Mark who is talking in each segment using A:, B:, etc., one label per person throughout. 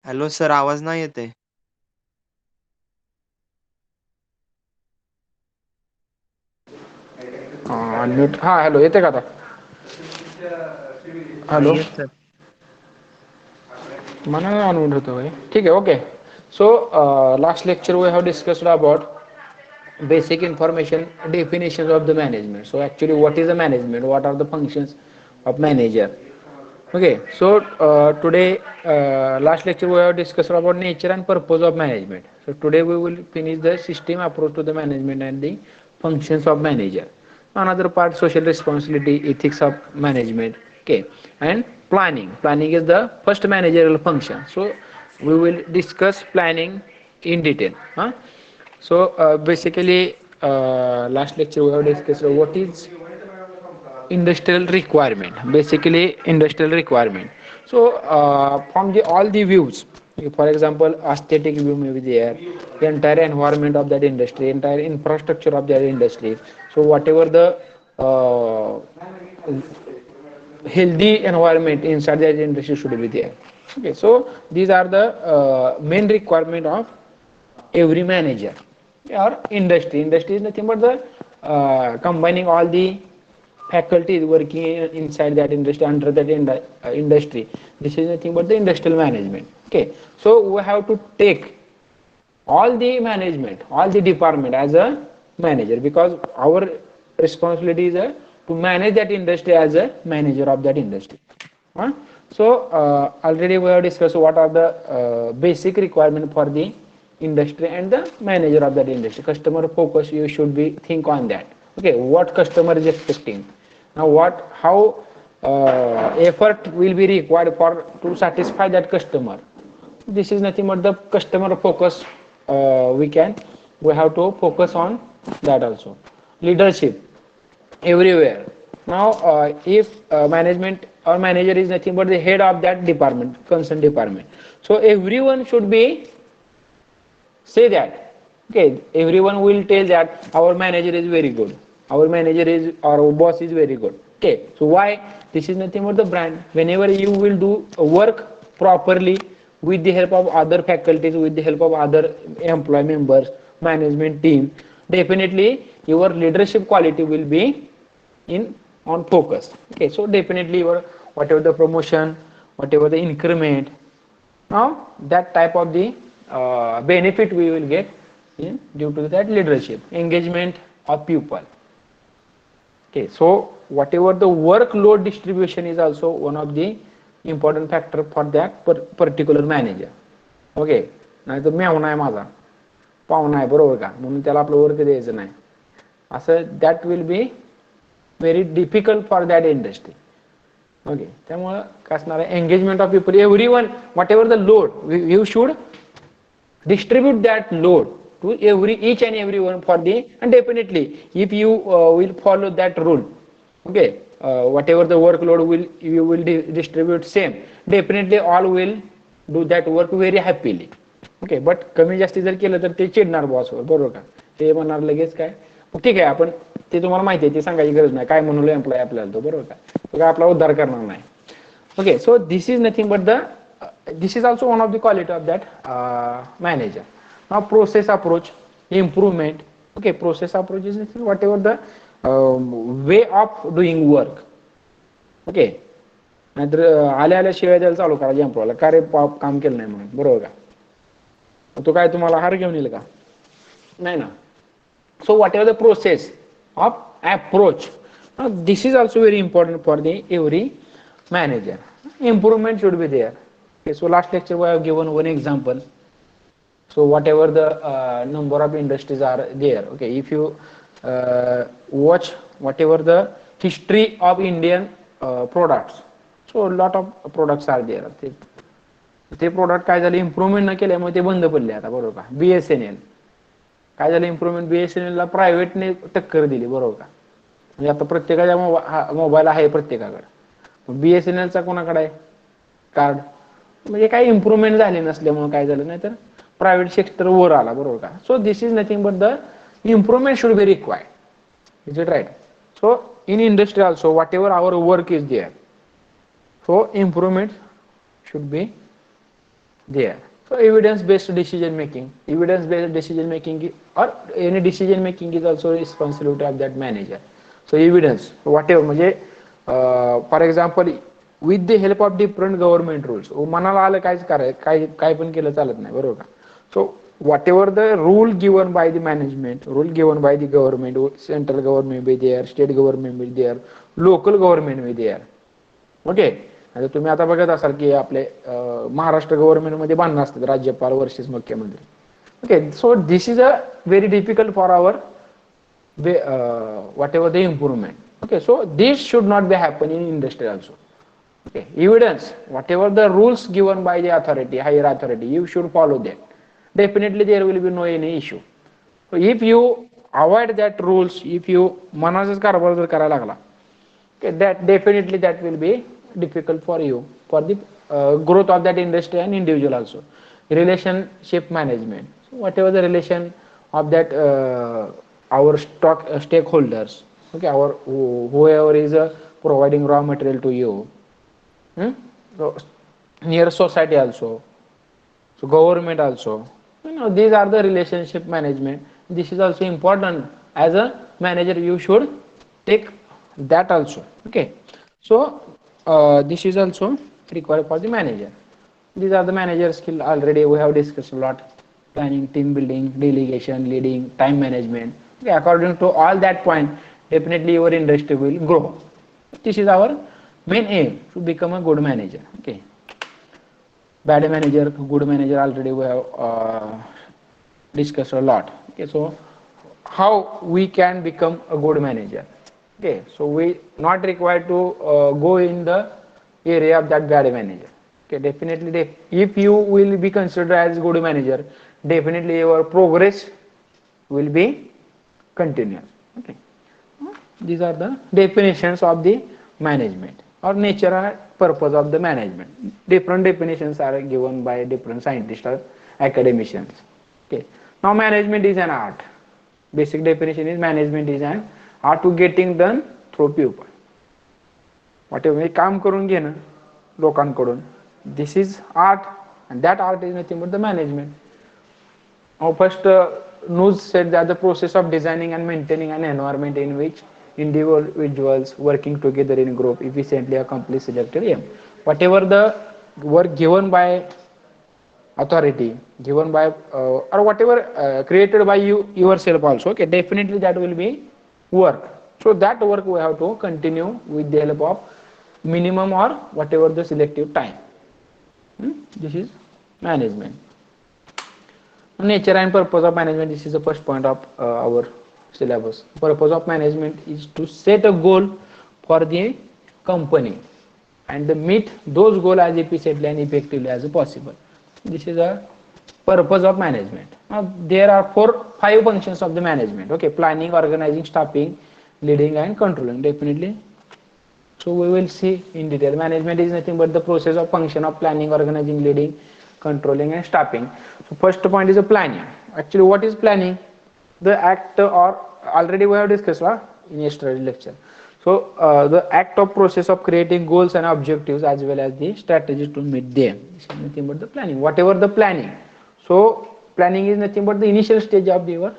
A: Hello sir, आवाज नाही येते.
B: अनम्यूट. हा हॅलो, येते का आता? हॅलो.
A: Yes sir.
B: मला अनम्यूट होतोय. ठीक आहे, okay. So last lecture we have discussed about basic information definitions of the management. So actually what is the management, what are the functions of manager? Okay, so today last lecture we have discussed about nature and purpose of management. So today we will finish the system approach to the management and the functions of manager. Another part, social responsibility, ethics of management. Okay, and planning is the first managerial function. So we will discuss planning in detail, huh? So basically last lecture we have discussed what is industrial requirement. Basically industrial requirement. So from the all the views, for example aesthetic view may be there, the entire environment of that industry, entire infrastructure of that industry. So whatever the healthy environment inside that industry should be there. Okay, so these are the main requirement of every manager or industry. Industry is nothing but the combining all the faculties working inside that industry, under that industry. This is nothing but the industrial management. Okay, so we have to take all the management, all the department as a manager, because our responsibility is to manage that industry as a manager of that industry. Huh? So already we have discussed what are the basic requirement for the industry and the manager of that industry. Customer focus, you should be think on that. Okay, what customer is expecting. Now what, how effort will be required for to satisfy that customer. This is nothing but the customer focus. We have to focus on that also. Leadership everywhere. Now if management or manager is nothing but the head of that department, concerned department, so everyone should be say that. Okay, everyone will tell that our manager is very good, our manager is, our boss is very good. Okay, so why? This is nothing but the brand. Whenever you will do work properly with the help of other faculties, with the help of other employee members, management team, definitely your leadership quality will be in on focus. Okay, so definitely your whatever the promotion, whatever the increment, now that type of the benefit we will get in due to that leadership engagement of people. Okay, so whatever the workload distribution is also one of the important factor for that particular manager. Okay, नाही तर मेवना आहे माझा, पाहुणा आहे, बरोबर का, म्हणून त्याला आपलं वर्क द्यायचं नाही, असं that will be very difficult for that industry. Okay, त्यामुळं काय असणार आहे, engagement of people, every one, what ever the load, you should distribute that load to each and every one for the, and definitely if you will follow that rule, okay, whatever the workload will you will distribute same, definitely all will do that work very happily. Okay, but कमी जास्ती जर केलं तर ते चिडणार बॉसवर, बरोबर का, ते म्हणणार लगेच काय, ठीक आहे आपण ते तुम्हाला माहिती आहे, ते सांगायची गरज नाही, काय म्हणून एम्प्लॉय आपल्याला तो, बरोबर का, तो काय आपला उद्धार करणार नाही. Okay, so this is nothing but the this is also one of the quality of that manager. Now process approach, improvement. Okay, process approach is whatever the way of doing work. Okay, नाहीतर आल्या आल्या शिवाय द्यायला चालू करा एम्प्लॉयला, का रे काम केलं नाही म्हणून, बरोबर का, तो काय तुम्हाला हार घेऊन येईल का, नाही ना. So whatever the process of approach, now this is also very important for the every manager. Improvement should be there. Okay, so last lecture we have given one example. So whatever the number of industries are there, okay, if you watch whatever the history of Indian products, so a lot of products are there. ते product काय झाले, improvement न केल्यामुळे ते बंद पडले आता, बरोबर का. BSNL काय झालं, इम्प्रुव्हमेंट, BSNL ला प्रायव्हेटने टक्कर दिली, बरोबर का, म्हणजे आता प्रत्येकाच्या मोबाईल आहे प्रत्येकाकडे, BSNL चा कोणाकडे आहे कार्ड, म्हणजे काही इम्प्रुव्हमेंट झाली नसल्यामुळे काय झालं, नाही तर प्रायव्हेट सेक्टर वर आला, बरोबर का. So this is nothing but the improvement should be required, is it right. So in industry also whatever our work is there, so improvement should be there. So evidence based decision making, or any decision making is also responsibility of that manager. So evidence whatever म्हणजे for example with the help of different government rules, मनाला आलं काहीच कराय काय पण केलं चालत नाही, बरोबर का. So whatever the rule given by the management, rule given by the government, central government be there, state government be there, local government be there. Okay. आता तुम्ही आता बघत असाल की आपले महाराष्ट्र गव्हर्नमेंटमध्ये भांडणं असतात, राज्यपाल वर्सेस मुख्यमंत्री. Okay. So this is a very difficult for our whatever the improvement. Okay, so this should not be happening in industry also. Okay, evidence whatever the rules given by the authority, higher authority, you should follow that. Definitely there will be no any issue. So if you avoid that rules, if you मनाचाच कारभार जर करायला लागला, okay, that definitely that will be difficult for you, for the growth of that industry and individual also. Relationship management, so whatever the relation of that our stock stakeholders, okay, our whoever is providing raw material to you, so near society also, so government also, these are the relationship management. This is also important. As a manager you should take that also. Okay, so this is also required for the manager. These are the manager skill. Already we have discussed a lot: planning, team building, delegation, leading, time management. Okay, according to all that point, definitely your industry will grow. This is our main aim, to become a good manager. Okay, bad manager, good manager, already we have discussed a lot. Okay, so how we can become a good manager? Okay, so we not required to go in the area of that bad manager. Okay, definitely if you will be considered as good manager, definitely your progress will be continuous. Okay, these are the definitions of the management, or nature and purpose of the management. Different definitions are given by different scientists or academicians. Okay, now management is an art. Basic definition is management is an art to getting done through people. Whatever काम करून घेणं लोकांकडून, this is art, and that art is nothing but the management. Now first news said that the process of designing and maintaining an environment in which individuals working together in group efficiently accomplish selected aim. Whatever the work given by authority, given by or whatever created by you yourself also, okay, definitely that will be work. So that work we have to continue with the help of minimum or whatever the selective time. This is management. Nature and purpose of management, this is the first point of our syllabus. Purpose of management is to set a goal for the company and meet those goals as efficiently and effectively as possible. This is a purpose of management. Now there are 5 functions of the management. Okay, planning, organizing, staffing, leading and controlling. Definitely, so we will see in detail. Management is nothing but the process of function of planning, organizing, leading, controlling and staffing. So first point is a planning. Actually what is planning? The act, or already we have discussed in yesterday's lecture. So the act of process of creating goals and objectives as well as the strategies to meet them. This is nothing but the planning. Whatever the planning. So planning is nothing but the initial stage of your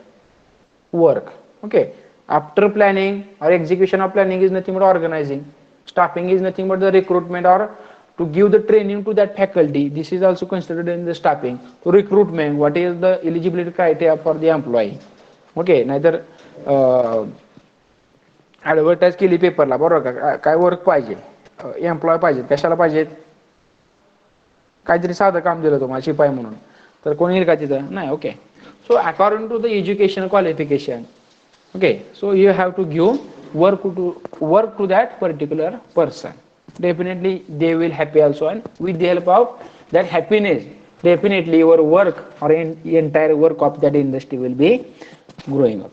B: work. Okay. After planning or execution of planning is nothing but organizing. Staffing is nothing but the recruitment or to give the training to that faculty. This is also considered in the staffing. So recruitment, what is the eligibility criteria for the employee? Okay, नाहीतर advertise केली पेपरला, बरोबर का, काय work पाहिजे, employ पाहिजे, कशाला पाहिजेत, काहीतरी साधं काम दिलं तुम्हाला शिपाई म्हणून, तर कोणी येईल का तिथं, नाही. Okay, so according to the education qualification, okay, so you have to give work to that particular person. Definitely they will happy also, and with the help of that happiness, definitely your work or entire work of that industry will be growing up.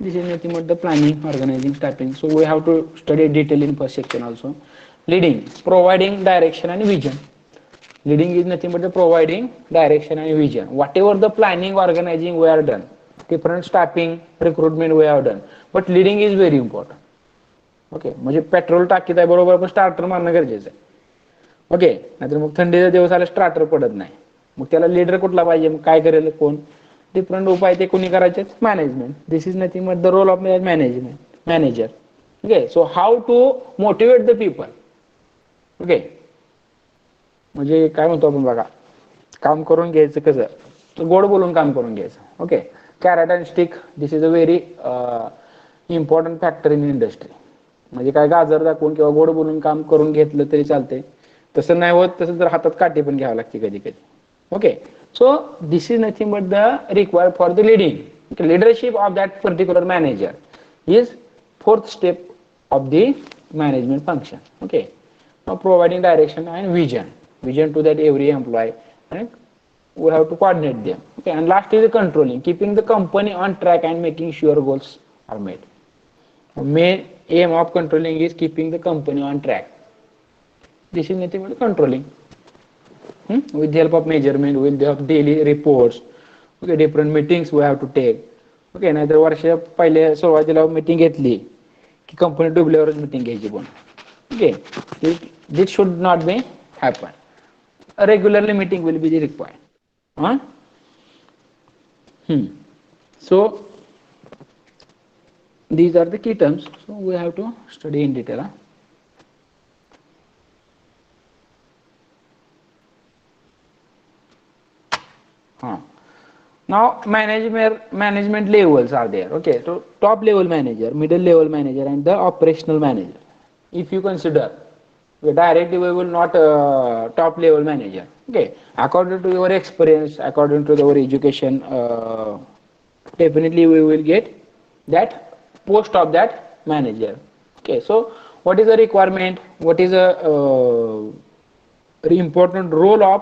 B: This is nothing but the planning, organizing, staffing. So we have to study detail in first section also. Leading, providing direction and vision. Leading is nothing but the providing direction and vision. Whatever the planning, organizing we are done, different staffing, recruitment we have done, but leading is very important. Okay, म्हणजे petrol टाकीत आहे बरोबर, पण starter मारणं गरजेचं आहे. Okay. नाहीतर मग थंडीचा दिवस आला स्टार्टर पडत नाही, मग त्याला लीडर कुठला पाहिजे, मग काय करेल कोण, डिफरंट उपाय ते कोणी करायचे, management. This is nothing but the role of management manager. Okay. So how to motivate the people. Okay. म्हणजे काय म्हणतो आपण बघा, काम करून घ्यायचं कसं, तर गोड बोलून काम करून घ्यायचं. Okay. Carrot and stick, this is a very important factor in industry. म्हणजे काय गाजर दाखवून किंवा गोड बोलून काम करून घेतलं तरी चालतंय, तसं नाही होत, तसं तर हातात काठी पण घ्यावं लागते कधी कधी. Okay. So this is nothing but the required for the leading. Leadership of that particular manager is fourth step of the management function. Okay. Now providing direction and vision to that every employee, and we have to coordinate them. Okay. And last is the controlling, keeping the company on track and making sure goals are met. The main aim of controlling is keeping the company on track. This is nothing but controlling. With the help of measurement, with the help of daily reports. Okay. Different meetings we have to take. Okay. नाहीतर वर्ष पहिले सुरुवातीला meeting घेतली की company डुबल्यावरच meeting घ्यायची पण. Okay. This should not be happen. Regularly meeting will be the required. So these are the key terms, so we have to study in detail. Now management levels are there. Okay. So top level manager, middle level manager, and the operational manager. If you consider, directly we will not top level manager. Okay. According to your experience, according to your education, definitely we will get that post of that manager. Okay. So what is the requirement, what is the important role of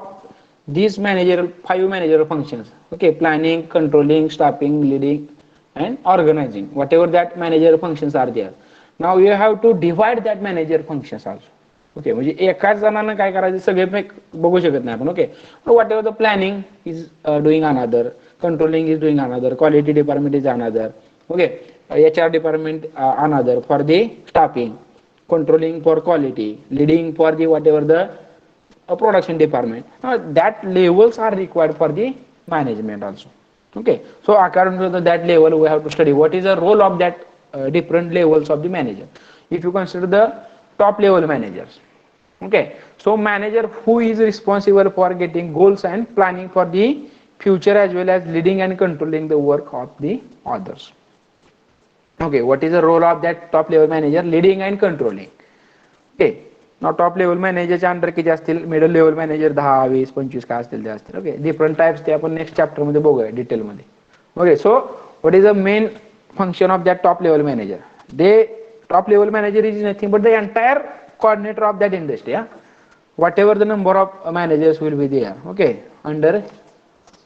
B: these five managerial functions? Okay. Planning, controlling, staffing, leading, and organizing, whatever that managerial functions are there. Now you have to divide that manager functions also. Okay. म्हणजे एकाच जणांना काय करायचं सगळे बघू शकत नाही आपण. Okay. What ever the planning is doing another, controlling is doing another, quality department is another. Okay. HR department another for the staffing, controlling for quality, leading for the whatever the production department. That levels are required for the management also. Okay. So according to that level we have to study what is the role of that different levels of the manager. If you consider the top level managers. Okay. So manager who is responsible for getting goals and planning for the future, as well as leading and controlling the work of the others. Okay. What is the role of that top level manager? Leading and controlling. Okay. Now top level manager च्या under किती असतील, middle level manager 10, 20, 25 काय असतील ते असतील. Okay. Different types ते आपण next chapter मध्ये बघूया डिटेल मध्ये. Okay. So what is the main function of that top level manager? They top level manager is nothing but the entire coordinator of that industry. Whatever the number of managers will be there, okay, under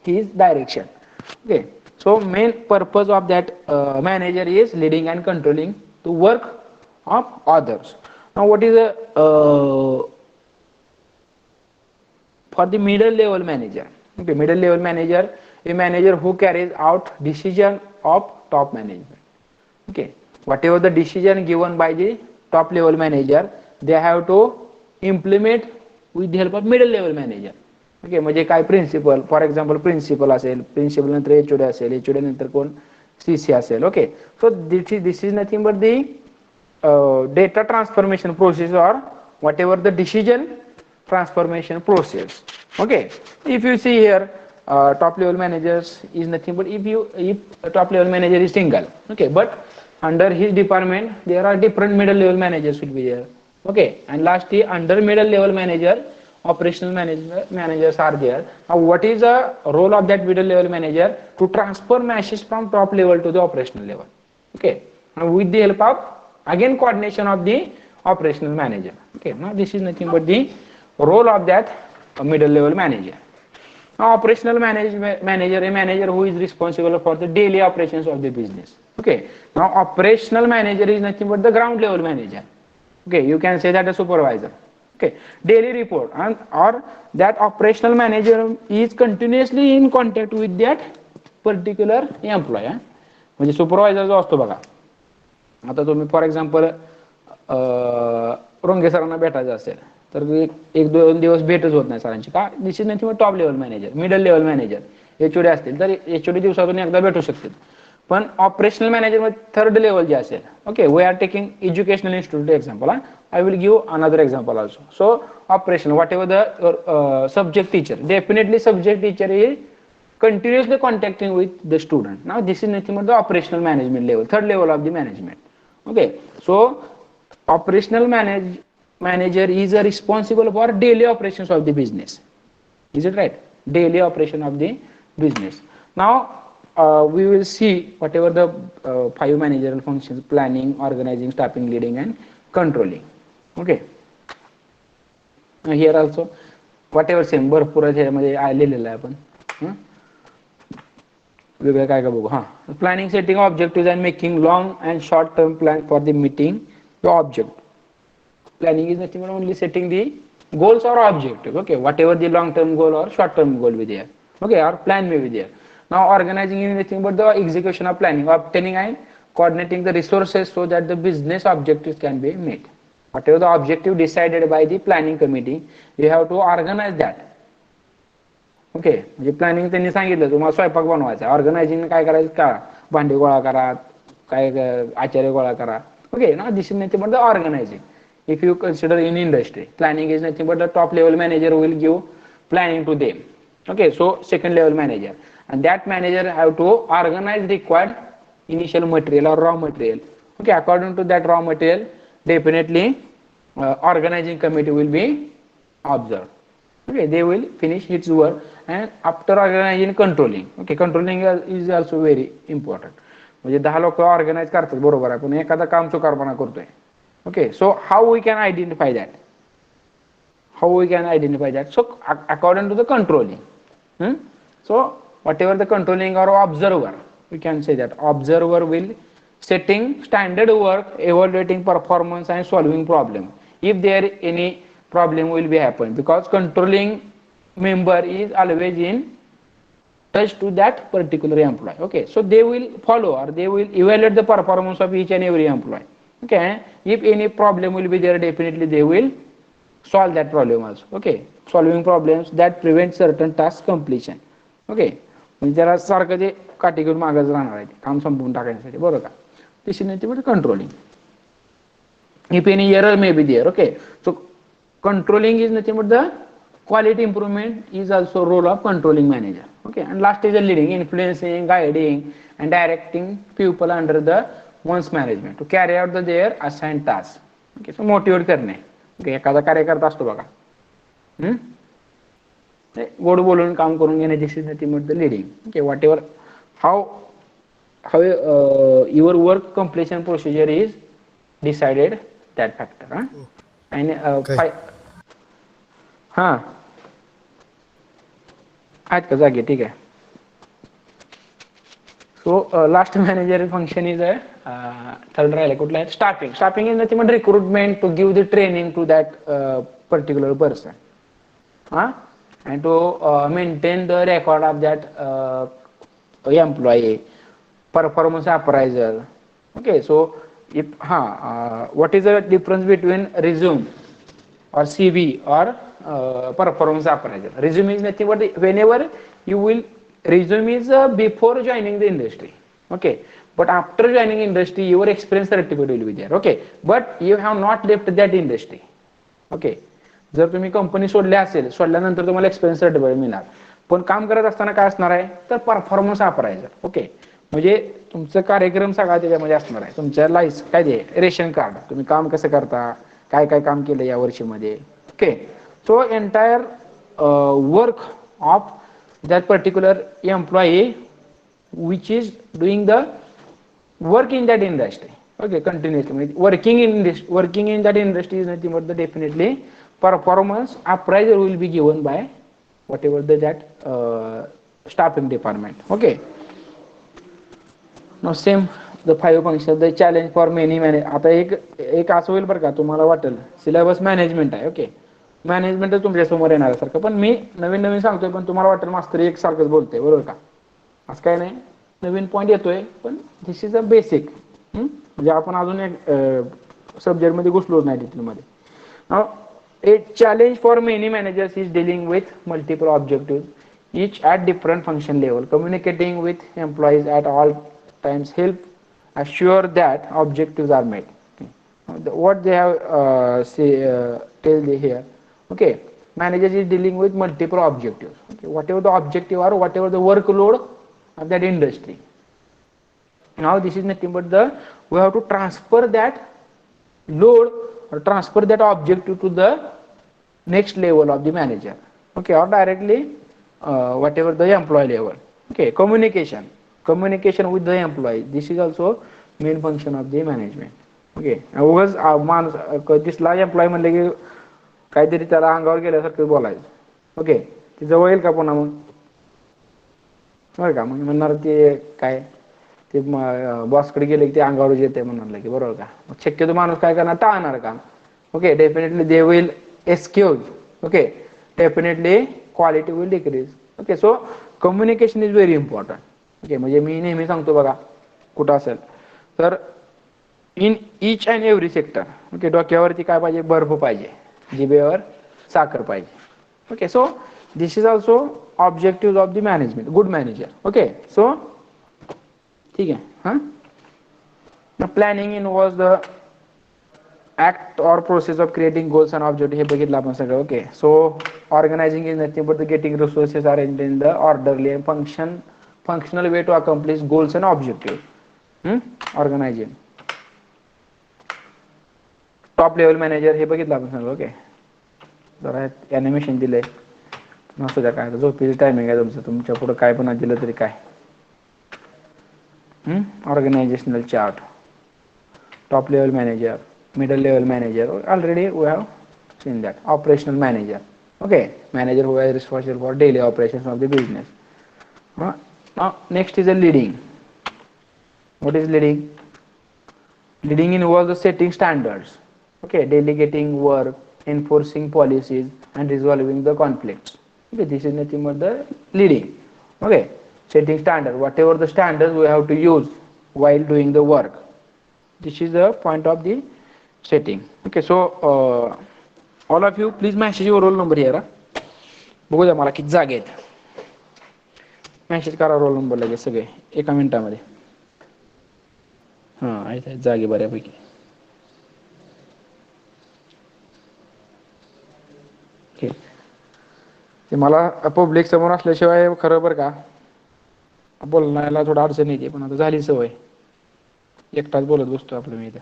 B: his direction. Okay. So main purpose of that manager is leading and controlling the work of others. Now what is the for the middle level manager? Okay. Middle level manager, a manager who carries out decision of top management. Okay. Whatever the decision given by the top level manager, they have to implement with the help of middle level manager. Okay. म्हणजे काय principal, for example principal असेल, principal नंतर HOD असेल, HOD नंतर कोण CC असेल. Okay. So this is nothing but the data transformation process, or whatever the decision transformation process. Okay. If you see here, top level managers is nothing but if top level manager is single. Okay. But under his department there are different middle level managers will be there. Okay. And lastly, under middle level manager, operational managers are there. Now what is the role of that middle level manager? To transfer messages from top level to the operational level. Okay. Now with the help of again coordination of the operational manager. Okay. Now this is nothing but the role of that middle level manager. Now operational manager, a manager who is responsible for the daily operations of the business. Okay. Now operational manager is nothing but the ground level manager. Okay. You can say that a supervisor. Okay. Daily report, and or that operational manager is continuously in contact with that particular employee. म्हणजे supervisor जो असतो बघा, आता तुम्ही for example रोंगे सरांना भेटायचं असेल तर एक दोन दिवस भेटच होत नाही सरांची का निश्चित नाही top level manager middle level manager HOD असतील तर एचओडी दिवसातून एकदा भेटू शकतील पण ऑपरेशनल मॅनेजर मध्ये थर्ड लेवल जे असेल okay we are taking educational institute example I will give another example also. So operation, whatever the subject teacher, definitely subject teacher is continuously contacting with the student. Now this is nothing but the operational management level, third level of the management. Okay, so operational manager is responsible for daily operations of the business. Is it right? Daily operation of the business. Now we will see whatever the 5 managerial functions: planning, organizing, staffing, leading, and controlling. Okay, here also whatever same भरपूर ह्यामध्ये लिहिलेलं आहे आपण वेगळं काय काय बघू हा planning setting objective and making long and short term plan for the meeting the object planning is nothing but only setting the goals or objective okay whatever the long term goal or short term goal be there okay or plan may be there now organizing is nothing but the execution of planning obtaining and coordinating the resources so that the business objectives can be met whatever the objective decided by the planning committee you have to organize that okay म्हणजे planning त्यांनी सांगितलं तुम्हाला स्वयंपाक बनवायचा organising काय करायचं का भांडी गोळा करा काय आचार्य गोळा करा ओके ना this is nothing but the organising if you consider in industry planning is nothing but the top level manager will give planning to them okay so second level manager and that manager have to organize required initial material or raw material okay according to that raw material definitely organizing committee will be observed okay they will finish its work and after organizing controlling okay controlling is also very important म्हणजे 10 लोक organise करतात बरोबर आहे पण एखादा काम चुकारपणा करतोय okay so how we can identify that so according to the controlling so whatever the controlling or observer we can say that observer will setting standard work evaluating performance and solving problem if there any problem will be happen because controlling member is always in touch to that particular employee okay so they will follow or they will evaluate the performance of each and every employee okay if any problem will be there definitely they will solve that problem also okay solving problems that prevent certain task completion okay म्हणजे जरा सारखं जे काठी घेऊन मागच राहणार आहे काम संपवून टाकण्यासाठी बरोबर का this is nothing but controlling if any error may be there okay so controlling is nothing but the quality improvement is also role of controlling manager okay and last is the leading influencing guiding and directing people under the one's management to carry out their assigned tasks okay so motivate करणे एखादा कार्यकर्ता असतो बघा गोड बोलून काम करून घेणे this is nothing but the leading okay whatever how your work completion procedure is decided that factor आणि हा आहेत का जागे ठीक आहे so last manager function is third राहिलं कुठलं आहे staffing is nothing but recruitment to give the training to that particular person and to maintain the record of that employee performance appraisal okay so if what is the difference between resume or CV or performance appraisal resume is nothing but whenever you will resume is before joining the industry okay but after joining industry your experience certificate will be there okay but you have not left that industry okay जर तुम्ही company सोडली असेल सोडल्यानंतर तुम्हाला experience certificate मिळणार पण काम करत असताना काय असणार आहे तर परफॉर्मन्स अप्रायझल ओके म्हणजे तुमचं कार्यक्रम सगळा त्याच्यामध्ये असणार आहे तुमच्या लाईस काय ते रेशन कार्ड तुम्ही काम कसं करता काय काय काम केलं या वर्षीमध्ये okay so entire work of that particular employee which is doing the work in that industry okay continuously working in that industry is nothing but the definitely performance appraisal will be given by whatever that staffing department okay now same the 5 functions the challenge for many आता एक असं होईल बरं का तुम्हाला वाटेल syllabus management आहे okay management तुमच्या समोर येणार सारखं पण मी नवीन सांगतोय पण तुम्हाला वाटेल मास्तर एक सारखंच बोलतोय बरोबर का असं काय नाही नवीन पॉइंट येतोय पण दिस इज अ बेसिक म्हणजे आपण अजून एक सब्जेक्ट मध्ये घुसलो नाही डिटेल मध्ये Now, a challenge for many managers is dealing with multiple objectives, each at different function level. Communicating with employees at all times help assure that objectives are met. Okay. What they have tell here, okay, managers is dealing with multiple objectives. Okay. Whatever the objective or whatever the workload of that industry. Now this is nothing but we have to transfer that load or transfer that objective to the next level of the manager, okay, or directly whatever the employee level. Okay, communication with the employee, this is also main function of the management. Okay, उगाच माणूस दिसला employ म्हणले की काहीतरी त्याला अंगावर गेल्यासारखं बोलायचं. Okay, ते जवळ येईल का पुन्हा मग? बरं का, मग म्हणणार ते काय ते बॉसकडे गेले की ते अंगावर येते म्हणणार की, बरोबर का? शक्यतो माणूस काय करणार, टाळणार काम. Okay, definitely they will excuse. Okay, definitely quality will decrease. Okay, so communication is very important. Okay, म्हणजे मी नेहमी सांगतो बघा, कुठं असेल तर in each and every sector. Okay, डोक्यावरती काय पाहिजे, बर्फ पाहिजे, जिभेवर साखर पाहिजे. Okay, so this is also objective of the management, good manager. Okay, so ठीक आहे. हां, planning involves the act or process of creating goals and objectives, हे बघितलं आपण सगळं. Okay, so organizing is nothing but the getting resources arranged in the orderly and functional way to accomplish goals and objectives. Organizing. Top level manager हे बघितलं आपण सगळं. Okay, जरा animation दिलंय, नसू द्या, काय झोपेचं टायमिंग आहे तुमचं, तुमच्या पुढं काय पण दिलं तरी काय. Organisational chart, top level manager, middle level manager, already we have seen that. Operational manager, okay, manager who is responsible for daily operations of the business. Now next is a leading. What is leading? Leading involves the setting standards, okay, delegating work, enforcing policies and resolving the conflicts. Okay, this is nothing but the leading. Okay, setting standard, whatever the standards we have to use while doing the work. This is the point of the setting. Okay, so all of you please message your roll number here. बघू द्या मला किती जागे आहेत. Message करा roll number लगेच सगळे एका मिनिटामध्ये. हां, आहेत जागे बऱ्यापैकी. ओके, ते मला पब्लिक समोर असल्याशिवाय खरं बरं का बोलण्याला थोडं अडचण येते, पण आता झाली सवय, एकटाच बोलत बसतो आपलं मी इथं.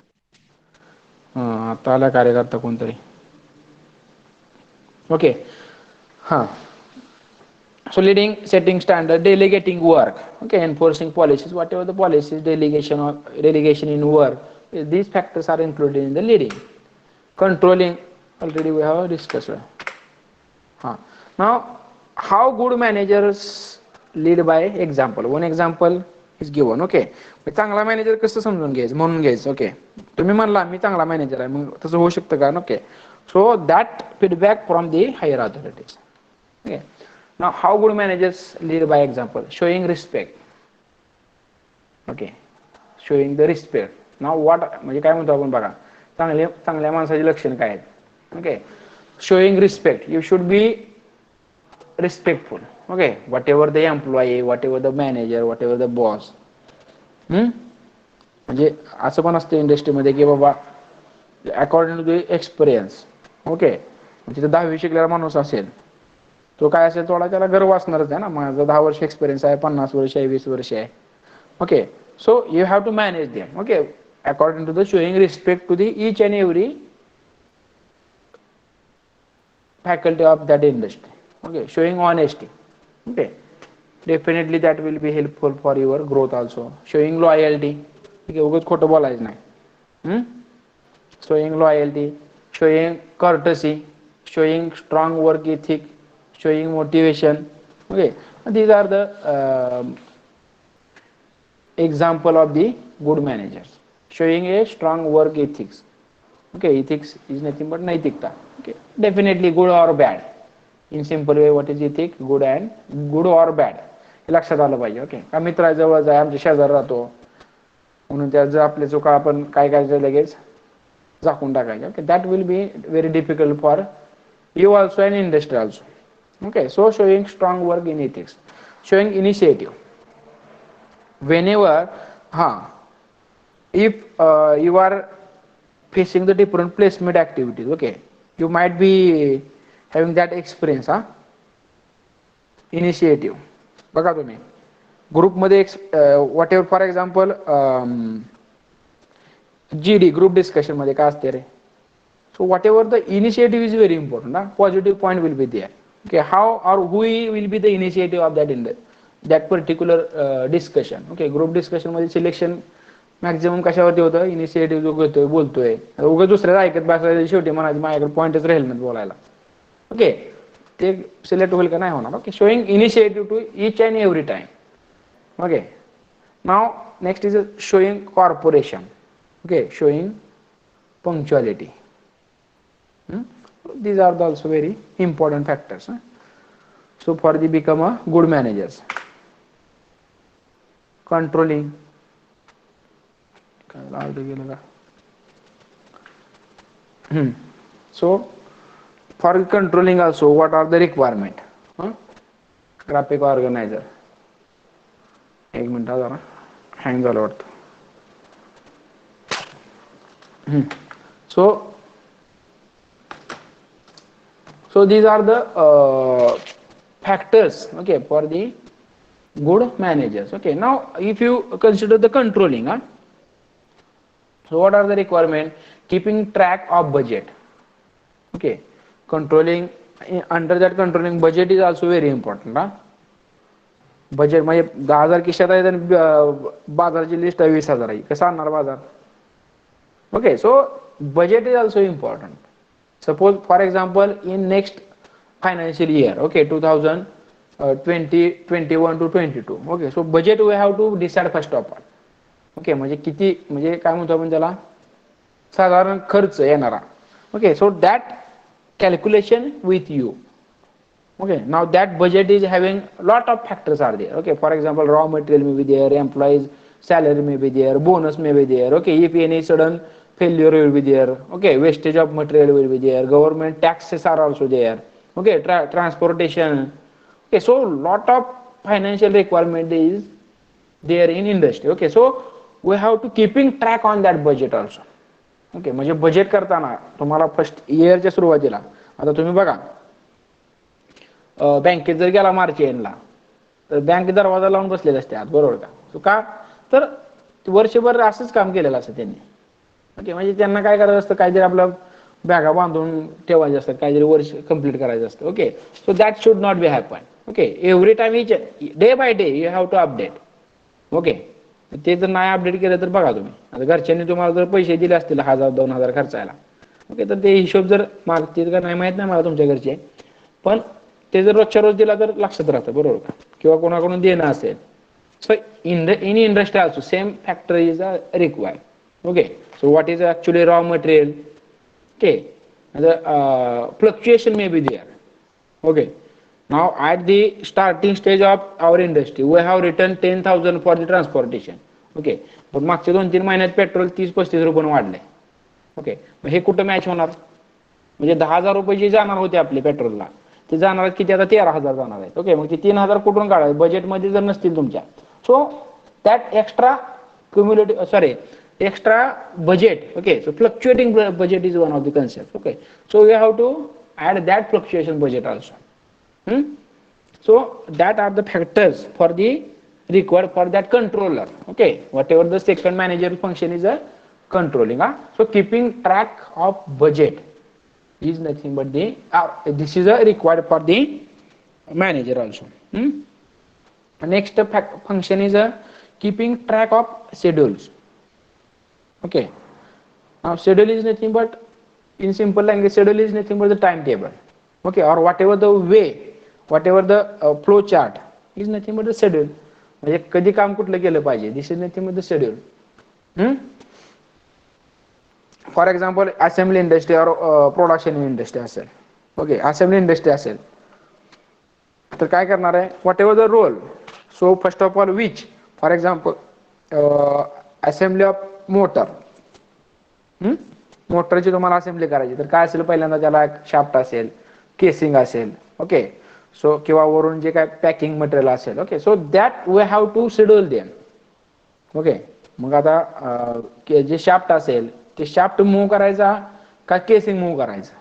B: हां, आता आला कार्यकर्ता कोणतरी. ओके, हां, so leading, setting standard, delegating work, okay, enforcing policies, whatever the policies, delegation in work, these factors are included in the leading. Controlling, already we have discussed. Now how good managers lead by example. One example is given. okay, चांगला manager कसं समजून घ्यायचं, म्हणून घ्यायचं. Okay, तुम्ही म्हणला मी चांगला manager आहे, मग तसं होऊ शकतं का? Okay, so that feedback from the higher authorities. Okay, now how good managers lead by example, showing respect. okay, showing the respect. now what म्हणजे काय म्हणतो आपण बघा, चांगल्या माणसाचे लक्षण काय आहेत. Okay, showing respect, you should be respectful. okay, whatever the employee, whatever the manager, whatever the boss. म्हणजे असं पण असतं इंडस्ट्रीमध्ये की बाबा according to the experience. Okay, तिथे 10वी शिकलेला माणूस असेल, तो काय असेल थोडा त्याला गर्व असणारच आहे ना, माझं 10 वर्ष एक्सपिरियन्स आहे, 50 वर्ष आहे, 20 वर्ष आहे. Okay, so you have to manage them. Okay, according to the showing respect to the each and every faculty of that industry. Okay, showing honesty. Okay, definitely that will be helpful for your growth also. Showing loyalty. Okay, उगाच खोटं बोलायचं नाही. Showing loyalty, showing courtesy, showing strong work ethic, showing motivation. Okay, these are the example of the good managers. Showing a strong work ethics. Okay, ethics is nothing but naitikta. Okay, definitely good or bad. In simple way, what is ethic? Good or bad. हे लक्षात आलं पाहिजे. Okay, का मित्राजवळ जाय, आमच्या शेजार राहतो म्हणून त्या जर आपल्या चुका आपण काय करायचं लगेच झाकून टाकायचे. Okay, that will be very difficult for you also and industry also. Okay, so showing strong work in ethics, showing initiative. Whenever, if you are facing the different placement activities, okay, you might be having that experience, initiative. बघा तुम्ही ग्रुपमध्ये what ever, for example GD group discussion मध्ये काय असते रे? So whatever the initiative is very important, positive point will be there. Okay, how or who will be the initiative of that particular discussion. Okay, group discussion मध्ये selection maximum कशावरती होतं? Initiative जो घेतोय, बोलतोय, उगाच दुसऱ्याला ऐकत बसायचं, शेवटी म्हणायचं माझ्याकडे पॉईंटच राहील नाही बोलायला. ओके, ते सिलेक्ट होईल का? नाही होणार. Okay, showing initiative to each and every time. Okay, now next is showing corporation. Okay, showing punctuality. These are also very important factors. So for the become a good managers. Controlling. So for controlling also, what are the requirement? Graphic organizer. एक minute जरा hang झालं वाटतं. So these are the factors, okay, for the good managers. Okay, now if you consider the controlling, so what are the requirement? Keeping track of budget. Okay, controlling, under that controlling budget is also very important. Budget म्हणजे 10,000 खिशात आहे आणि बाजाराची list आहे 20,000 आहे, कसं आणणार बाजार? Okay, so budget is also important. Suppose for example in next financial year, okay, 2020, 21 to 22, okay, so budget we have to decide first of all. Okay, म्हणजे किती, म्हणजे काय म्हणतो आपण त्याला, साधारण खर्च येणारा. Okay, so that calculation with you. Okay, now that budget is having lot of factors are there. Okay, for example raw material may be there, employees salary may be there, bonus may be there. Okay, if any sudden failure will be there. Okay, wastage of material will be there, government taxes are also there. Okay, transportation. Okay, so lot of financial requirement is there in industry. Okay, so we have to keeping track on that budget also. Okay, म्हणजे budget करताना तुम्हाला first इयरच्या सुरुवातीला, आता तुम्ही बघा बँकेत जर गेला मार्च एंडला, तर बँक दरवाजा लावून बसलेले असते आत, बरोबर का? तो का तर वर्षभर असंच काम केलेलं असतं त्यांनी. ओके, म्हणजे त्यांना काय करायचं असतं, काहीतरी आपलं बॅगा बांधून ठेवायचे असतात, काहीतरी वर्ष कंप्लीट करायचं असतं. Okay, so that should not be happen. Okay, every time each day by day you have to update. Okay, ते जर नाही अपडेट केलं तर बघा तुम्ही, आता घरच्यांनी तुम्हाला जर पैसे दिले असतील 1,000-2,000 खर्चायला, ओके, तर ते हिशोब जर मागतील का नाही माहित नाही मला तुमच्या घरचे, पण ते जर रोजच्या रोज दिला तर लक्षात राहतं, बरोबर का? किंवा कोणाकडून देणं असेल. So in industry also same factor is required. Okay, so what is actually raw material? Okay, the fluctuation may be there. Okay, now at the starting stage of our industry we have written 10,000 for the transportation. Okay, पण मागच्या 2-3 महिन्यात petrol 30-35 रुपये वाढले. Okay, हे कुठं match होणार? म्हणजे 10,000 रुपये जे जाणार होते आपले पेट्रोलला, ते जाणार किती? आता 13,000 जाणार आहेत. ओके, मग ते 3,000 कुठून काढायचे? बजेटमध्ये जर नसतील तुमच्या. So that extra cumulative, extra budget. Okay, so fluctuating budget is one of the concepts. Okay, so we have to add that fluctuation budget also. So that are the factors for the required for that controller. Okay, whatever the second manager function is a controlling. So keeping track of budget is nothing but the this is a required for the manager also. Next function is keeping track of schedules. Okay, now schedule is nothing but, in simple language, schedule is nothing but the timetable. Okay, or whatever the way, whatever the flow chart is nothing but the schedule. म्हणजे कधी काम कुठलं केलं पाहिजे, this is nothing but the schedule. For example assembly industry or production industry असेल. Okay, assembly industry असेल तर काय करणार आहे, whatever the role. So first of all which, for example assembly of motor, मोटरची तुम्हाला असेंब्ली करायची तर काय असेल, पहिल्यांदा त्याला एक शाफ्ट असेल, केसिंग असेल, ओके. सो किंवा वरून जे काय पॅकिंग मटेरियल असेल, okay. So that we have to schedule them, okay. मग आता जे शाफ्ट असेल ते शाफ्ट मूव्ह करायचा का केसिंग मूव्ह करायचा,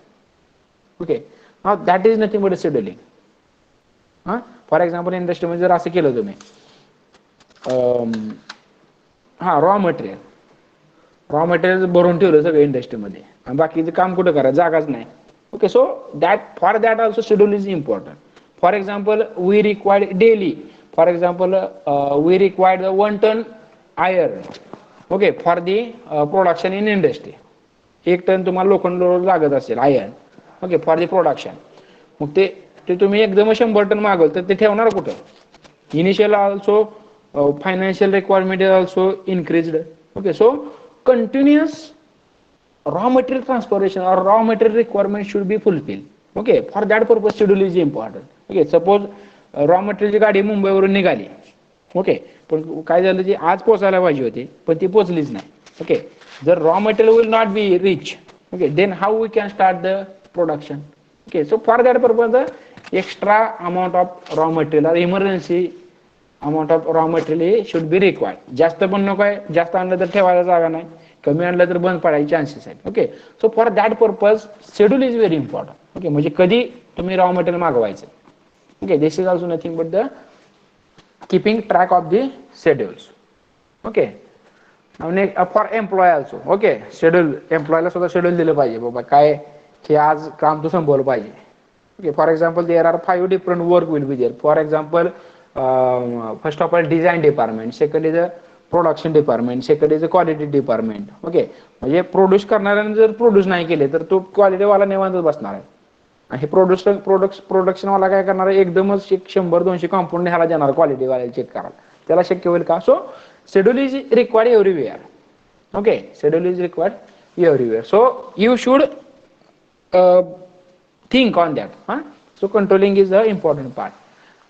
B: okay. That is nothing but scheduling. For example इंडस्ट्रीमध्ये जर असं केलं तुम्ही, रॉ मटेरियल भरून ठेवलं सगळं इंडस्ट्रीमध्ये आणि बाकीचं काम कुठं करा, जागाच नाही, okay. So for that also schedule is important. For example we required daily, for example we required 1 ton iron, okay, for the production in industry. 1 ton तुम्हाला लोखंड लागत असेल iron, okay, for the production. मग ते तुम्ही एकदम 100 ton मागवल तर ते ठेवणार कुठं? Initial also financial requirement is also increased, okay. So continuous raw material transportation or raw material requirement should be fulfilled, okay. For that purpose schedule is important, okay. Suppose raw मटेरियलची गाडी मुंबईवरून निघाली, okay, पण काय झालं, जी आज पोहोचायला पाहिजे होती पण ती पोहोचलीच नाही, ओके. जर raw material will not be reach, okay, then how we can start the production, okay. So for that purpose extra amount of raw material और emergency amount of raw material should be required. जास्त पण नको आहे, जास्त आणलं तर ठेवायला जागा नाही, कमी आणलं तर बंद पडायचे चान्सेस आहेत, okay. So for that purpose schedule is very important, okay. म्हणजे कधी तुम्ही रॉ मटेरियल मागवायचं, okay. This is also nothing but the keeping track of the schedules, okay. For employ also, okay. Schedule, एम्प्लॉयला सुद्धा schedule दिलं पाहिजे, बाबा काय की आज काम तू संपवलं पाहिजे, okay. For example there are 5 different work will be there. For example first of all design department, second is a production department, second is a quality department, okay. म्हणजे प्रोड्यूस करणाऱ्याने जर प्रोड्यूस नाही केले तर तो क्वालिटी वाला निवांतच बसणार आहे. आणि प्रोडक्शन वाला काय करणार आहे, एकदमच 100-200 कॉम्पोनंट ह्याला देणार क्वालिटी वाल्याला चेक करायला, त्याला शक्य होईल का? So schedule is required everywhere, okay. Schedule is required everywhere. So you should think on that. So controlling is the important part.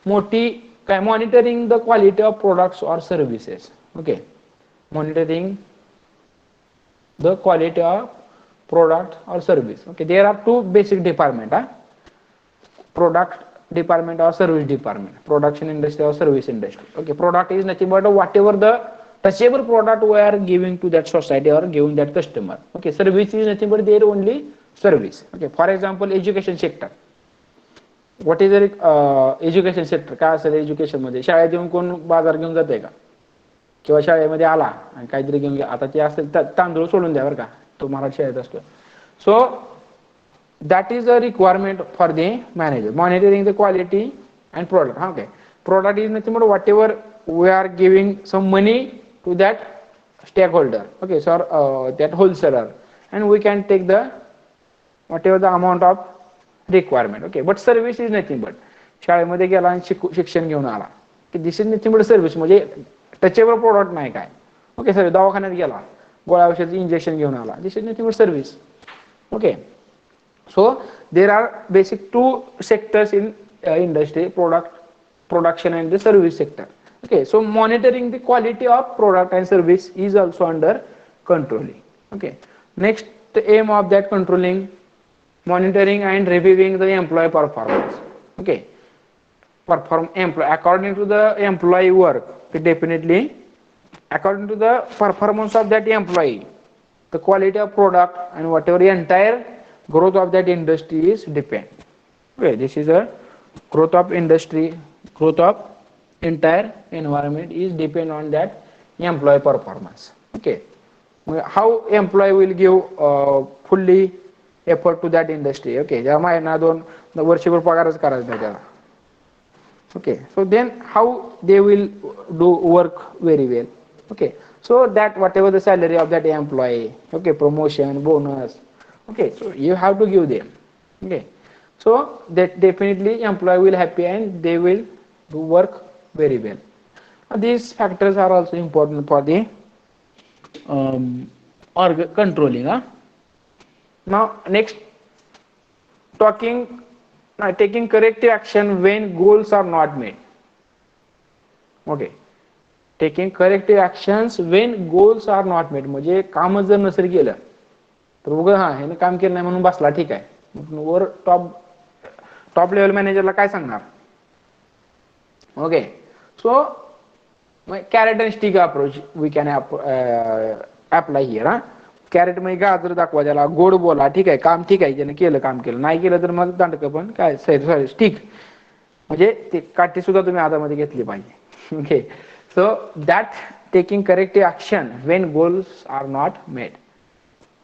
B: मोठी काय, monitoring the quality of products और services, okay. Monitoring the quality of product or service, okay. There are 2 basic department, product department or service department, production industry or service industry, okay. Product is nothing but whatever the touchable product we are giving to that society or giving that customer, okay. Service is nothing but their only service, okay. For example education sector, what is the education sector? काय असेल education मध्ये, शाळेत येऊन कोण बाजार घेऊन जाते का? किंवा शाळेमध्ये आला आणि काहीतरी घेऊन घ्या, आता ते असेल तांदूळ सोडून द्या बरं का, तो मराठी शाळेत असतो. So that is a requirement for the manager, monitoring the quality and product, okay. Product is nothing but whatever we are giving some money to that stakeholder, okay, sir that wholesaler, and we can take the whatever the amount of requirement, okay. But service is nothing but, शाळेमध्ये गेला आणि शिक्षण घेऊन आला की this is nothing but service, म्हणजे touchable product नाही काय, ओके. सर दवाखान्यात गेला, गोळ्या औषधाचं इंजेक्शन घेऊन आला, this is nothing but service, okay. So there are basic 2 sectors in industry, production and the service sector, okay. So monitoring the quality of product and service is also under controlling, okay. Next, the aim of that controlling, monitoring and reviewing the employee performance, okay. Employee according to the employee work, definitely according to the performance of that employee, the quality of product and whatever the entire growth of that industry is depend, okay. This is a growth of industry, growth of entire environment is depend on that employee performance, okay. How employee will give fully effort to that industry, okay. ज्या महिना 2 वर्षभर पगारच करायचा नाही त्याला, okay. So then how they will do work very well, okay. So that whatever the salary of that employee, okay, promotion, bonus, okay, so you have to give them, okay. So that definitely employee will happy and they will do work very well. These factors are also important for the controlling. Now next, taking corrective action when goals are not met, okay. Taking corrective actions when goals are not met, म्हणजे काम जर नसेल केलं तर उगा हा ह्याने काम केलं नाही म्हणून बसला, ठीक आहे, मग वर टॉप लेवल मॅनेजरला काय सांगणार? Okay, so characteristic approach we can apply here. हा, कॅरेट मध्ये गाजर दाखवा, त्याला गोड बोला, ठीक आहे, काम ठीक आहे, ज्याने केलं काम केलं, नाही केलं तर मग दांडकं पण काय सॉरी स्टिक, म्हणजे ते काठी सुद्धा तुम्ही हातामध्ये घेतली पाहिजे. Okay, so that taking corrective action when goals are not made.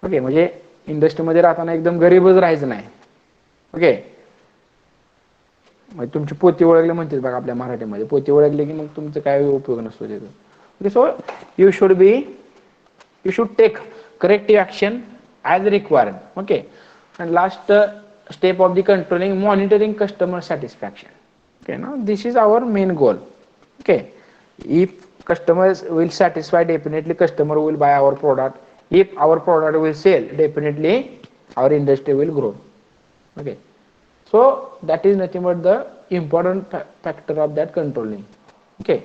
B: Okay, म्हणजे इंडस्ट्रीमध्ये राहताना एकदम गरीबच राहायचं नाही. ओके, म्हणजे तुमची पोती ओळखली म्हणतात बघा आपल्या मराठीमध्ये, पोती ओळखली की मग तुमचं काय उपयोग नसतो त्याचा. Okay, so you should take corrective action as required. Okay, and last step of the controlling monitoring customer satisfaction. Okay, now this is our main goal. Okay, if customers will satisfy, definitely customer will buy our product. If our product will sell, definitely our industry will grow. Okay, so that is nothing but the important factor of that controlling. Okay,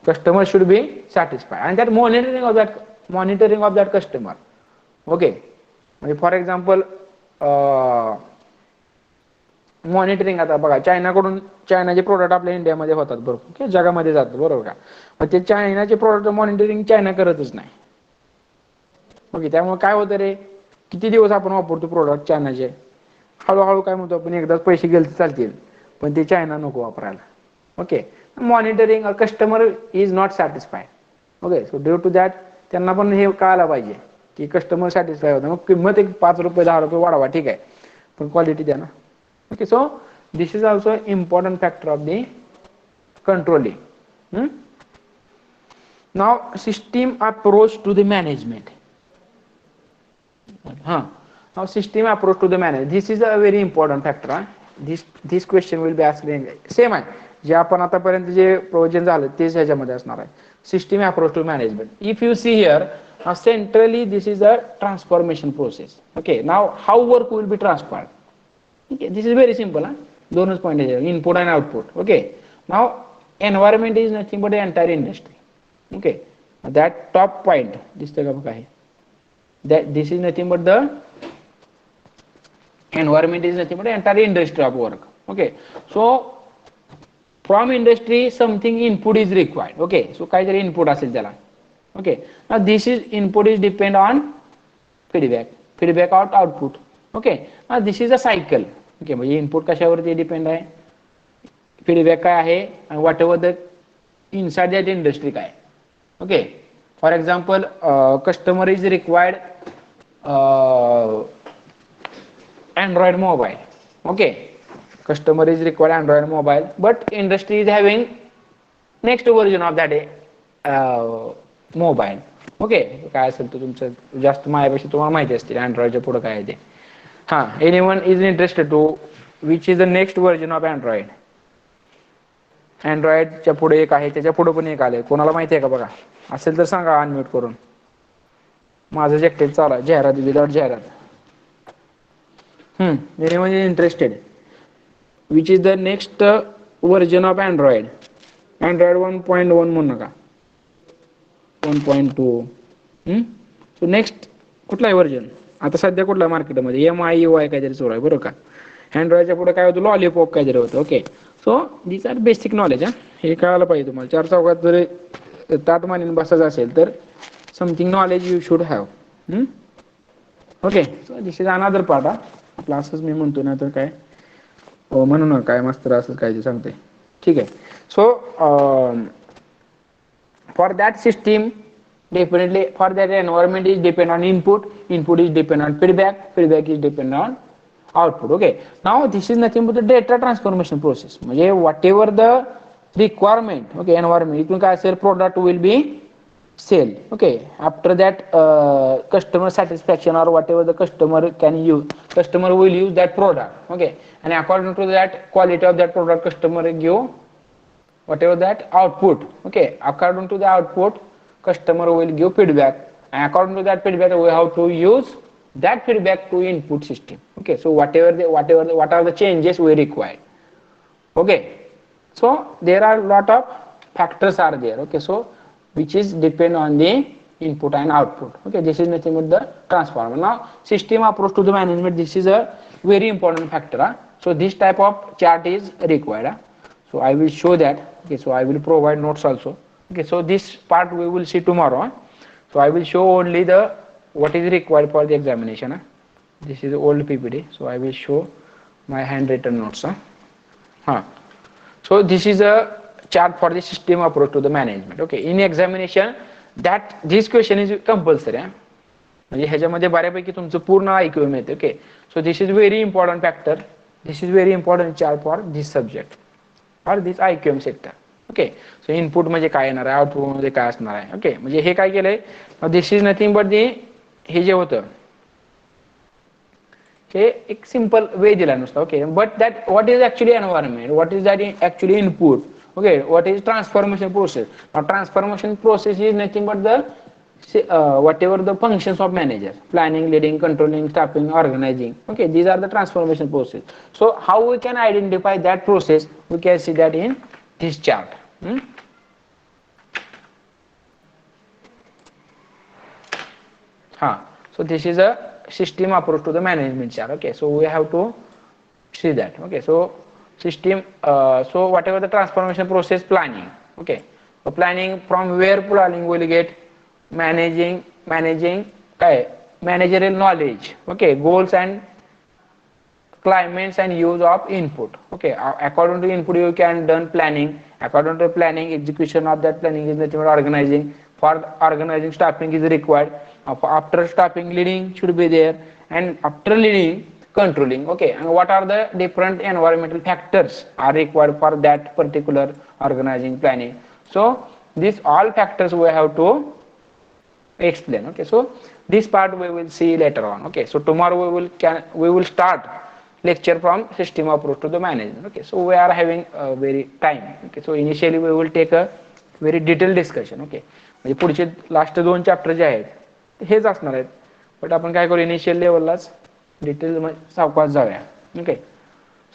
B: customer should be satisfied, and that monitoring of that customer. Okay, for example, monitoring, आता बघा चायनाचे product आपल्या इंडियामध्ये होतात बरोबर, जगामध्ये जातात बरोबर का, पण ते चायनाचे प्रोडक्ट मॉनिटरिंग चायना करतच नाही. ओके, त्यामुळे काय होतं रे, किती दिवस आपण वापरतो प्रोडक्ट चायनाचे, हळूहळू काय म्हणतो आपण, एकदाच पैसे गेले चालतील, पण ते चायना नको वापरायला. Okay, monitoring customer is not satisfied. Okay, so due to that त्यांना पण हे कळायला पाहिजे की कस्टमर सॅटिस्फाय होतं, मग किंमत एक 5 रुपये 10 रुपये वाढवा, ठीक आहे, पण क्वालिटी द्या ना. Okay, so this is also important factor of the controlling. Now system approach to the management. Now system approach to the management, this is a very important factor. This question will be asked same आहे, जे आपण आतापर्यंत जे provision झालं तेच ह्याच्यामध्ये असणार आहे. System approach to management. If you see here, centrally this is a transformation process. Okay, now how work will be transferred? Okay, this is very simple. दोनच point आहे, इनपुट आणि output. Okay, now environment is nothing but entire industry. Okay, that top point दिसतं का बघा, that this is nothing but the environment is nothing but the entire industry of work. Okay, so from industry something input is required. Okay, so काहीतरी input असेल त्याला. Okay, now this is input is depend on feedback output. Okay, now this is a cycle. Okay, म्हणजे input कशावरती depend आहे, feedback काय आहे, आणि whatever the inside that industry काय. Okay, for example customer is required Android mobile. Okay, customer is required Android mobile, but industry is having next version of that mobile. Okay, काय असेल तर तुमचं जास्त माझ्यापेक्षा तुम्हाला माहिती असतील अँड्रॉइडच्या पुढे काय आहे ते. हा, anyone is interested to which is the next version of Android? अँड्रॉइडच्या पुढे एक आहे, त्याच्या पुढे पण एक आले, कोणाला माहिती आहे का बघा, असेल तर सांगा अनम्यूट करून. माझं एकटेच चालू आहे, जाहिरात विदाउट जाहिरात. Anyone is interested which is the next version of Android? Android 1.1 म्हणू नका, 1.2. सो नेक्स्ट कुठला आहे व्हर्जन आता सध्या कुठला मार्केटमध्ये? MIUI काहीतरी सुरू आहे बरोबर का. अँड्रॉइडच्या पुढे काय होतं, लॉलीपॉप काहीतरी होतं. Okay, so these are basic knowledge. हे कळायला पाहिजे तुम्हाला. 4 चौकात जर ताट मानेन बसायचं असेल तर something knowledge you should have. Okay, so this is another part. आपला असंच मी म्हणतो ना तर काय म्हणू ना, काय मास्तर असंच काय ते सांगते, ठीक आहे. सो for that system, definitely for that environment is depend on input is depend on feedback is depend on output. Okay, now this is nothing but the data transformation process. म्हणजे whatever the requirement, okay, environment, इथून काय असेल, product will be sell. Okay, after that customer satisfaction or whatever the customer can use, customer will use that product. Okay, and according to that quality of that product, customer give whatever that output. Okay, according to the output customer will give feedback, and according to that feedback we have to use that feedback to input system. Okay, so what are the changes we require. Okay, so there are lot of factors are there. Okay, so which is depend on the input and output. Okay, this is nothing but the transformer. Now system approach to the management, this is a very important factor. So this type of chart is required. So I will show that. Okay, so I will provide notes also. Okay, so this part we will see tomorrow. So I will show only the what is required for the examination. This is old PPT, so I will show my handwritten notes. So this is a chart for the system approach to the management. Okay, in examination that this question is compulsory. म्हणजे ह्याच्यामध्ये बऱ्यापैकी तुमचं पूर्ण IQM येते. Okay, so this is very important factor, this is very important chart for this subject for this IQM sector. Okay, so input म्हणजे काय येणार आहे, आउटपुट मध्ये काय असणार आहे. ओके, म्हणजे हे काय केलंय, this is nothing but the, हे जे होतं हे एक सिंपल वे दिला नुसतं. Okay, but that what is actually environment, what is that actually input. Okay, what is transformation process. Transformation process is nothing but the whatever the functions of manager: planning, leading, controlling, staffing, organizing. Okay, these are the transformation process. So how we can identify that process, we can see that in this chart. So this is a system approach to the management chart. Okay, so we have to see that. Okay, so system, so whatever the transformation process, planning. Okay, so planning, from where planning will get managing managerial knowledge. Okay, goals and climates and use of input. Okay, according to input you can done planning, according to planning execution of that planning is nothing but organizing. For organizing, staffing is required. After staffing, leading should be there, and after leading, controlling. Okay, and what are the different environmental factors are required for that particular organizing planning. So these all factors we have to explain. Okay, so this part we will see later on. Okay, so tomorrow we will start lecture from system approach to the management. Okay, so we are having a very time. Okay, so initially we will take a very detailed discussion. Okay, म्हणजे पुढचे last 2 chapter जे आहेत हेच असणार आहेत, but आपण काय करू, initial लेवललाच detail सावकाश जाऊया. Okay,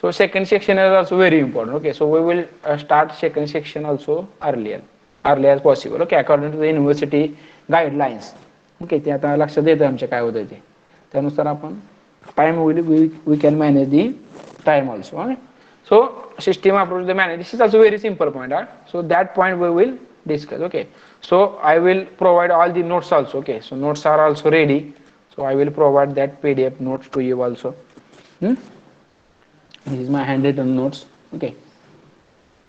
B: so second section is also very important. Okay, so we will start second section also early as possible. Okay, according to the university guidelines. Okay, ते आता लक्षात येतं आमच्या काय होतं ते, त्यानुसार आपण time we can manage the time also. Okay? So system approach the manage, this is also very simple point. So that point we will discuss. Okay, so I will provide all the notes also. Okay, so notes are also ready, so I will provide that PDF notes to you also. This is my handwritten notes. Okay,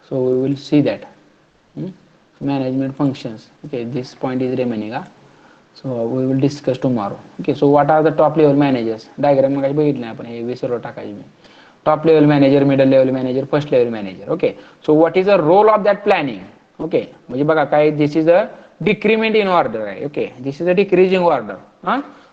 B: so we will see that. Management functions. Okay, this point is remaining. So we will discuss tomorrow. Okay, so what are the top level managers? Diagram मध्ये बघितलं आपण, हे विसरलो टाकायचे मी. Top level manager, middle level manager, first level manager. Okay, so what is the role of that planning? Okay, म्हणजे बघा काय, this is a decrement in order. Okay, this is a decreasing order.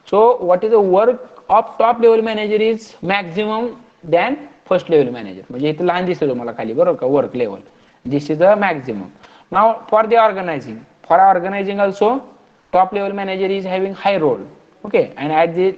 B: So what is the work of top level manager is maximum than first level manager. म्हणजे इथे line दिसते तुम्हाला खाली, बरोबर का, work level. This is the maximum. Now for the organizing also top level manager is having high role. Okay, and at the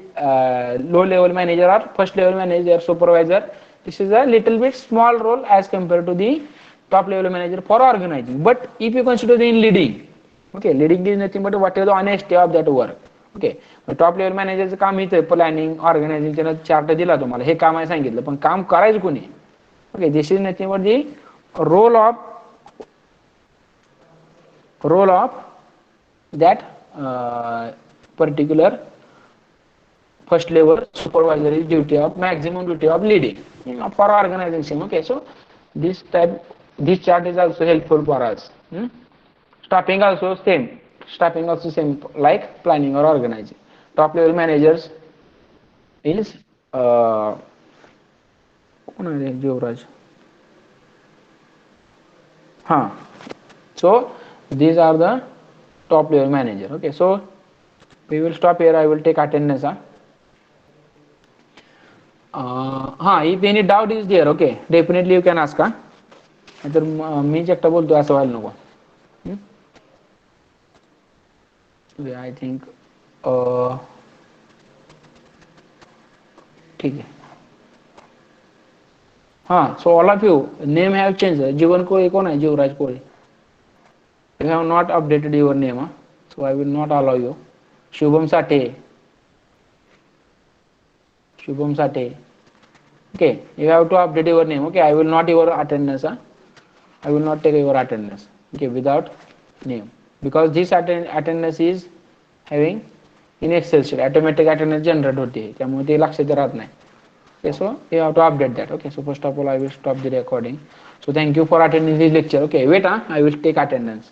B: low level manager or first level manager, supervisor, this is a little bit small role as compared to the top level manager for organizing. But if you consider the in leading, okay, leading is nothing but what is the honesty of that work. Okay, top level मॅनेजरचं काम इथं planning organising, त्यानं chart दिला तुम्हाला, हे काम आहे सांगितलं, पण काम करायचं कोणी. Okay, this is nothing but the role of that particular first level supervisory duty of maximum duty of leading for organization. Okay, so this chart is also helpful for us. Staffing also same like planning or organizing. Top level managers is so these are the top level manager. Okay, so we will stop here. I will take attendance. If any doubt is there, okay, definitely you can ask. तर मी एकटा बोलतो असं व्हायला नको. I think ठीक आहे. So all of you name have changed. जीवन कोळी कोण आहे? जीवराज कोळी. You have not updated your name. So I will not allow you. Shubham Sate. Shubham Sate. Okay, you have to update your name. Okay, I will not your attendance. Huh? I will not take your attendance. Okay, without name, because this attendance is having in Excel sheet automatic attendance generate होते त्यामुळे ते लक्षात राहत नाही. Okay, so you have to update that. Okay, so first of all I will stop the recording. So thank you for attending this lecture. Okay, wait, I will take attendance.